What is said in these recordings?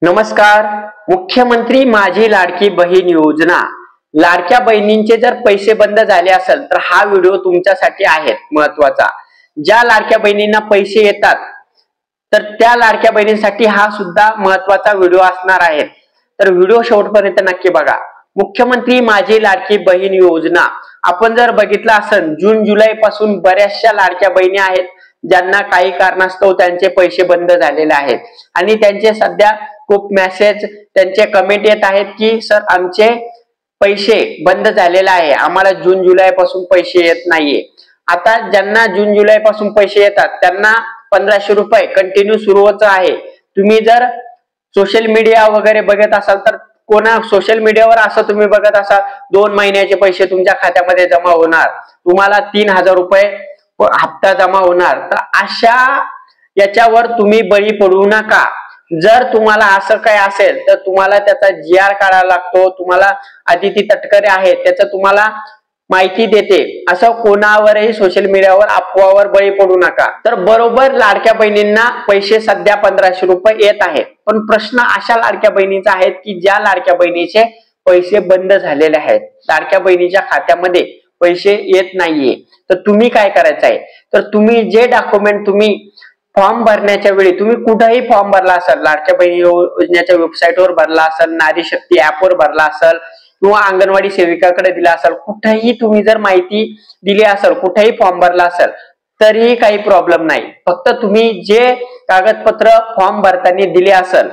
नमस्कार. मुख्यमंत्री माझी लाडकी बहीण योजना, लाडक्या बहिणींचे जर पैसे बंद झाले असेल तर हा व्हिडिओ तुमच्यासाठी आहे महत्वाचा. ज्या लाडक्या बहिणींना पैसे येतात तर त्या लाडक्या बहिणींसाठी हा सुद्धा महत्वाचा व्हिडिओ असणार आहे. तर व्हिडिओ शेवटपर्यंत नक्की बघा. मुख्यमंत्री माझी लाडकी बहीण योजना आपण जर बघितलं असेल, जून जुलै पासून बऱ्याचशा लाडक्या बहिणी आहेत ज्यांना काही कारणास्तव त्यांचे पैसे बंद झालेले आहेत आणि त्यांचे सध्या खूप मेसेज, त्यांचे कमेंट येत आहेत की सर आमचे पैसे बंद झालेले आहे, आम्हाला जून जुलै पासून पैसे येत नाहीये. आता ज्यांना जून जुलै पासून पैसे येतात त्यांना 1500 रुपये कंटिन्यू सुरू होत आहे. तुम्ही जर सोशल मीडिया वगैरे बघत असाल तर कोणा सोशल मीडियावर असं तुम्ही बघत असाल 2 महिन्याचे पैसे तुमच्या खात्यामध्ये जमा होणार, तुम्हाला 3000 रुपये हप्ता जमा होणार. तर अशा याच्यावर तुम्ही बळी पडू नका. जर तुम्हाला असं काय असेल तर तुम्हाला त्याचा GR काढावा लागतो. तुम्हाला आदिती तटकरे आहे त्याचं तुम्हाला माहिती देते. असं कोणावरही सोशल मीडियावर अफवावर बळी पडू नका. तर बरोबर लाडक्या बहिणींना पैसे सध्या 1500 रुपये येत आहेत, पण प्रश्न अशा लाडक्या बहिणीचा आहे की ज्या लाडक्या बहिणीचे पैसे बंद झालेले आहेत, लाडक्या बहिणीच्या खात्यामध्ये पैसे येत नाहीये. तर तुम्ही काय करायचं आहे, तर तुम्ही जे डॉक्युमेंट तुम्ही फॉर्म भरण्याच्या वेळी तुम्ही कुठेही फॉर्म भरला असेल, लाडक्या बहिणी योजनेच्या वेबसाईटवर भरला असेल, नारी शक्ती ऍपवर भरला असेल किंवा अंगणवाडी सेविकाकडे दिला असेल, कुठेही तुम्ही जर माहिती दिली असेल, कुठेही फॉर्म भरला असेल तरीही काही प्रॉब्लेम नाही. फक्त तुम्ही जे कागदपत्र फॉर्म भरताना दिले असेल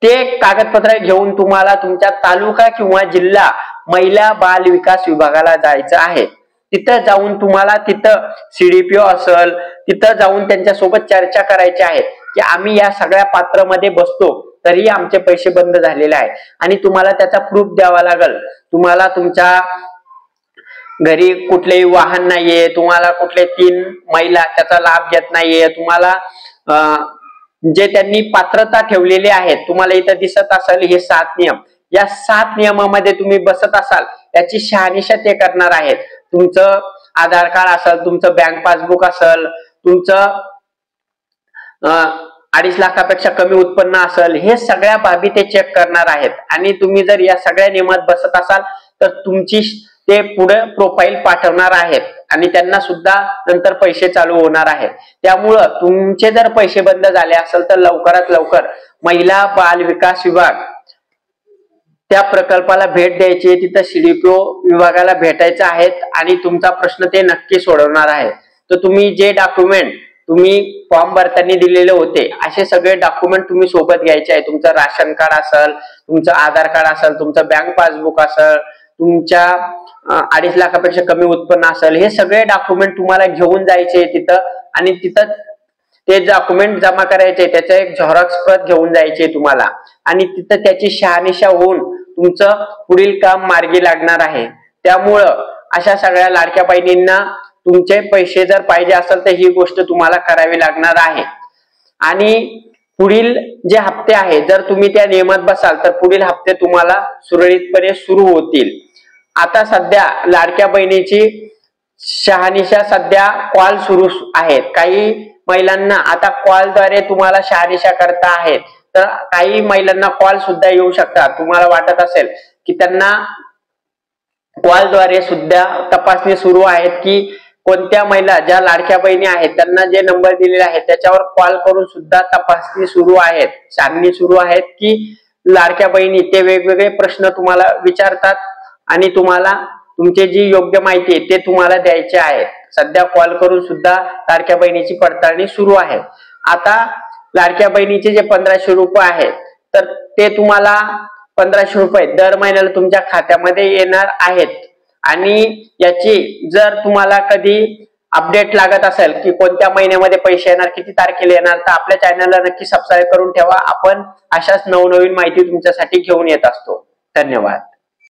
ते कागदपत्र घेऊन तुम्हाला तुमच्या तालुका किंवा जिल्हा महिला बाल विकास विभागाला जायचं आहे. तिथं जाऊन तुम्हाला तिथं CDPO असेल, तिथं जाऊन त्यांच्यासोबत चर्चा करायची आहे की आम्ही या सगळ्या पात्रमध्ये बसतो तरी आमचे पैसे बंद झालेले आहेत आणि तुम्हाला त्याचा प्रूफ द्यावा लागेल. तुम्हाला तुमच्या घरी कुठलेही वाहन नाहीये, तुम्हाला कुठले 3 महिला त्याचा लाभ घेत नाहीये, तुम्हाला जे त्यांनी पात्रता ठेवलेली आहे, तुम्हाला इथं दिसत असेल हे 7 नियम, या 7 नियमामध्ये तुम्ही बसत असाल त्याची शहानिशा ते करणार आहेत. तुमचं आधार कार्ड असेल, तुमचं बँक पासबुक असेल, तुमचं 2.5 लाखापेक्षा कमी उत्पन्न असेल, हे सगळ्या बाबी ते चेक करणार आहेत. आणि तुम्ही जर या सगळ्या नियमात बसत असाल तर तुमची ते पुढे प्रोफाईल पाठवणार आहेत आणि त्यांना सुद्धा नंतर पैसे चालू होणार आहेत. त्यामुळं तुमचे जर पैसे बंद झाले असेल तर लवकरात लवकर महिला बाल विकास विभाग त्या प्रकल्पाला भेट द्यायची, तिथं CDPO विभागाला भेटायचं आहे आणि तुमचा प्रश्न ते नक्की सोडवणार आहे. तर तुम्ही जे डॉक्युमेंट तुम्ही फॉर्म भरताना दिलेले होते असे सगळे डॉक्युमेंट तुम्ही सोबत घ्यायचे आहे. तुमचं राशन कार्ड असेल, तुमचं आधार कार्ड असेल, तुमचं बँक पासबुक असेल, तुमच्या 2.5 लाखापेक्षा कमी उत्पन्न असेल, हे सगळे डॉक्युमेंट तुम्हाला घेऊन जायचे तिथं आणि तिथं ते डॉक्युमेंट जमा करायचे, त्याचा एक झेरॉक्स प्रत घेऊन जायचे तुम्हाला आणि तिथं त्याची शहानिशा होऊन तुमचं पुढील काम मार्गी लागणार आहे. त्यामुळं अशा सगळ्या लाडक्या बहिणींना तुमचे पैसे जर पाहिजे असेल तर ही गोष्ट तुम्हाला करावी लागणार आहे. आणि पुढील जे हप्ते आहे जर तुम्ही त्या नियमात बसाल तर पुढील हप्ते तुम्हाला सुरळीतपणे सुरू होतील. आता सध्या लाडक्या बहिणीची शहानिशा सध्या कॉल सुरू आहेत. काही महिलांना आता कॉलद्वारे तुम्हाला शहानिशा करता आहेत, तर काही महिलांना कॉल सुद्धा येऊ शकतात. तुम्हाला वाटत असेल की त्यांना कॉलद्वारे सुद्धा तपासणी सुरू आहेत की कोणत्या महिला ज्या लाडक्या बहिणी आहेत त्यांना जे नंबर दिलेले आहेत त्याच्यावर कॉल करून सुद्धा तपासणी सुरू आहेत, छाननी सुरू आहेत की लाडक्या बहिणी ते वेगवेगळे प्रश्न तुम्हाला विचारतात आणि तुम्हाला तुमची जी योग्य माहिती आहे ते तुम्हाला द्यायचे आहे. सध्या कॉल करून सुद्धा लाडक्या बहिणीची पडताळणी सुरू आहे. आता लाडक्या बहिणीचे जे 1500 रुपये आहेत तर ते तुम्हाला 1500 रुपये दर महिन्याला तुमच्या खात्यामध्ये येणार आहेत. आणि याची जर तुम्हाला कधी अपडेट लागत असेल की कोणत्या महिन्यामध्ये पैसे येणार, किती तारखेला येणार, तर आपल्या चॅनलला नक्की सबस्क्राईब करून ठेवा. आपण अशाच नवनवीन माहिती तुमच्यासाठी घेऊन येत असतो. धन्यवाद.